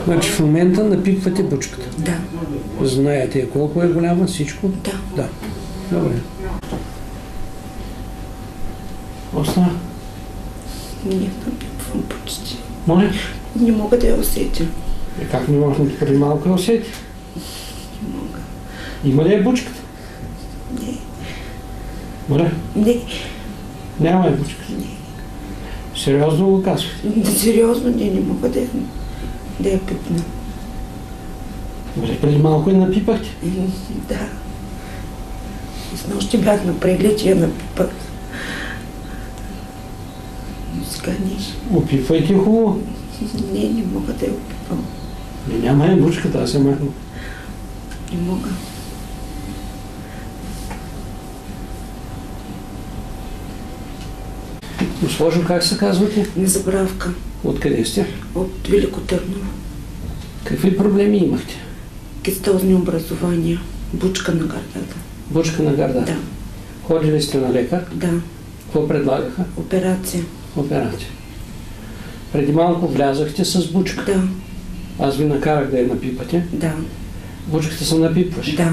Значи в момента напипвате бучката. Да. Знаете колко е голяма всичко? Да. Да. Добре. Остана? Не напипвам почти. Моля? Не мога да я усетя. Как не можем преди малко я усети? Не мога. Има ли е бучката? Не. Моля? Не. Няма е бучката? Не. Сериозно го казвате? Сериозно, не мога да я пипна. Добре, преди малко я напипахте? Да. Снощи бях на преглед и я напипах. Но сега не. Опипвайте хубаво. Не мога да я опипам. Няма е бучката, аз я махна. Не мога. Госпожо, как се казвате? Незабравка. Откъде сте? От Велико Търново. Какви проблеми имахте? Кистозни образования. Бучка на гърдата. Бучка на гърдата? Да. Ходили сте на лекар? Да. Какво предлагаха? Операция. Операция. Преди малко влязахте с бучка. Да. Аз ви накарах да я напипате. Да. Бучката се напипваше. Да.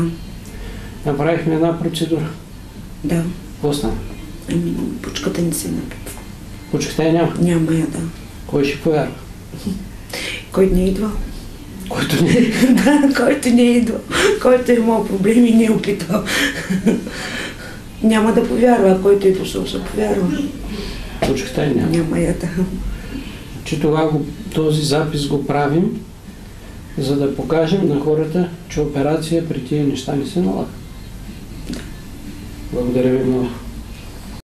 Направихме една процедура. Да. Какво стана? Ами, бучката не се напипва. Бучката я няма. Няма я, да. Кой ще повярва? Който не е идвал. Който не. Да, който не е идвал. Който е имал проблеми и не е опитал. Няма да повярва, а който е дошъл, ще повярва. Бучката я няма. Няма я, да. Че този запис го правим, за да покажем на хората, че операция при тия неща не се налага. Благодаря ви много.